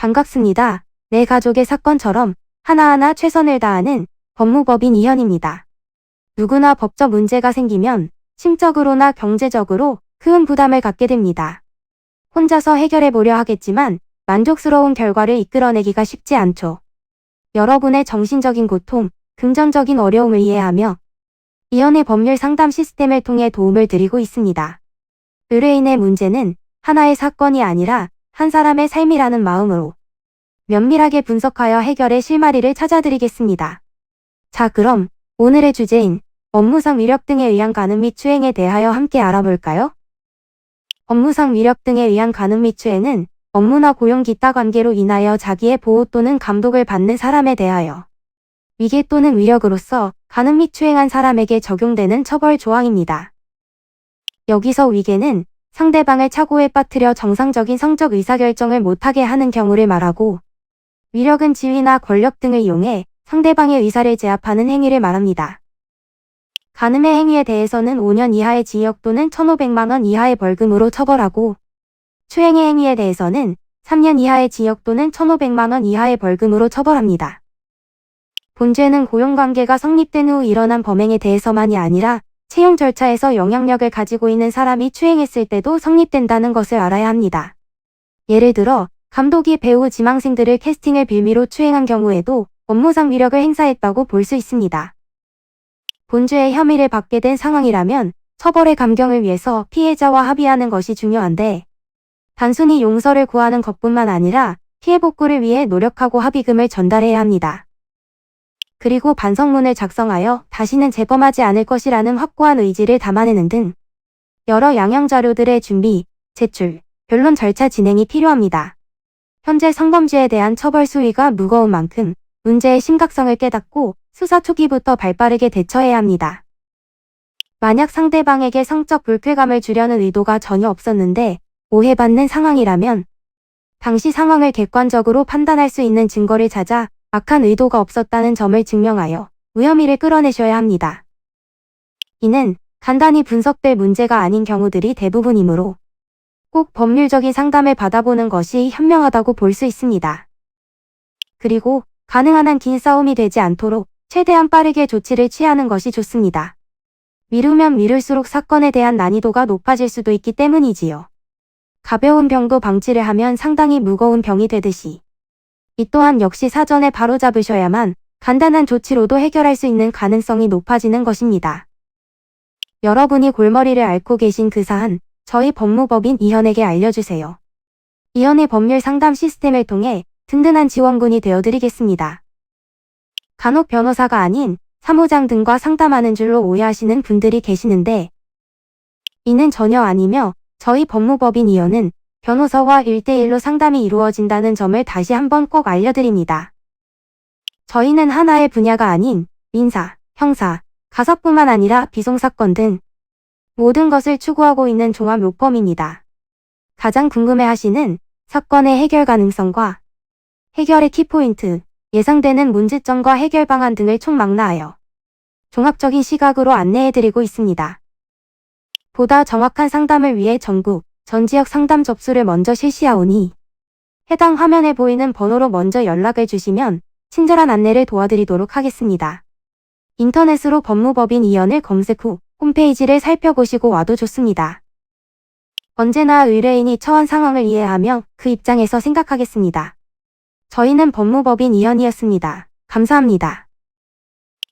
반갑습니다. 내 가족의 사건처럼 하나하나 최선을 다하는 법무법인 이현입니다. 누구나 법적 문제가 생기면 심적으로나 경제적으로 큰 부담을 갖게 됩니다. 혼자서 해결해 보려 하겠지만 만족스러운 결과를 이끌어내기가 쉽지 않죠. 여러분의 정신적인 고통, 금전적인 어려움을 이해하며 이현의 법률 상담 시스템을 통해 도움을 드리고 있습니다. 의뢰인의 문제는 하나의 사건이 아니라 한 사람의 삶이라는 마음으로 면밀하게 분석하여 해결의 실마리를 찾아드리겠습니다. 자, 그럼 오늘의 주제인 업무상 위력 등에 의한 간음 및 추행에 대하여 함께 알아볼까요? 업무상 위력 등에 의한 간음 및 추행은 업무나 고용 기타 관계로 인하여 자기의 보호 또는 감독을 받는 사람에 대하여 위계 또는 위력으로서 간음 및 추행한 사람에게 적용되는 처벌 조항입니다. 여기서 위계는 상대방을 착오에 빠뜨려 정상적인 성적 의사결정을 못하게 하는 경우를 말하고, 위력은 지위나 권력 등을 이용해 상대방의 의사를 제압하는 행위를 말합니다. 간음의 행위에 대해서는 5년 이하의 징역 또는 1,500만 원 이하의 벌금으로 처벌하고, 추행의 행위에 대해서는 3년 이하의 징역 또는 1,500만 원 이하의 벌금으로 처벌합니다. 본죄는 고용관계가 성립된 후 일어난 범행에 대해서만이 아니라 채용 절차에서 영향력을 가지고 있는 사람이 추행했을 때도 성립된다는 것을 알아야 합니다. 예를 들어 감독이 배우 지망생들을 캐스팅을 빌미로 추행한 경우에도 업무상 위력을 행사했다고 볼 수 있습니다. 본죄의 혐의를 받게 된 상황이라면 처벌의 감경을 위해서 피해자와 합의하는 것이 중요한데, 단순히 용서를 구하는 것뿐만 아니라 피해 복구를 위해 노력하고 합의금을 전달해야 합니다. 그리고 반성문을 작성하여 다시는 재범하지 않을 것이라는 확고한 의지를 담아내는 등 여러 양형 자료들의 준비, 제출, 변론 절차 진행이 필요합니다. 현재 성범죄에 대한 처벌 수위가 무거운 만큼 문제의 심각성을 깨닫고 수사 초기부터 발빠르게 대처해야 합니다. 만약 상대방에게 성적 불쾌감을 주려는 의도가 전혀 없었는데 오해받는 상황이라면 당시 상황을 객관적으로 판단할 수 있는 증거를 찾아 악한 의도가 없었다는 점을 증명하여 무혐의를 끌어내셔야 합니다. 이는 간단히 분석될 문제가 아닌 경우들이 대부분이므로 꼭 법률적인 상담을 받아보는 것이 현명하다고 볼 수 있습니다. 그리고 가능한 한 긴 싸움이 되지 않도록 최대한 빠르게 조치를 취하는 것이 좋습니다. 미루면 미룰수록 사건에 대한 난이도가 높아질 수도 있기 때문이지요. 가벼운 병도 방치를 하면 상당히 무거운 병이 되듯이 이 또한 역시 사전에 바로잡으셔야만 간단한 조치로도 해결할 수 있는 가능성이 높아지는 것입니다. 여러분이 골머리를 앓고 계신 그 사안, 저희 법무법인 이현에게 알려주세요. 이현의 법률 상담 시스템을 통해 든든한 지원군이 되어드리겠습니다. 간혹 변호사가 아닌 사무장 등과 상담하는 줄로 오해하시는 분들이 계시는데, 이는 전혀 아니며 저희 법무법인 이현은 변호사와 1대1로 상담이 이루어진다는 점을 다시 한번 꼭 알려드립니다. 저희는 하나의 분야가 아닌 민사, 형사, 가사뿐만 아니라 비송사건 등 모든 것을 추구하고 있는 종합 로펌입니다. 가장 궁금해하시는 사건의 해결 가능성과 해결의 키포인트, 예상되는 문제점과 해결 방안 등을 총망라하여 종합적인 시각으로 안내해드리고 있습니다. 보다 정확한 상담을 위해 전국, 전 지역 상담 접수를 먼저 실시하오니 해당 화면에 보이는 번호로 먼저 연락을 주시면 친절한 안내를 도와드리도록 하겠습니다. 인터넷으로 법무법인 이현을 검색 후 홈페이지를 살펴보시고 와도 좋습니다. 언제나 의뢰인이 처한 상황을 이해하며 그 입장에서 생각하겠습니다. 저희는 법무법인 이현이었습니다. 감사합니다.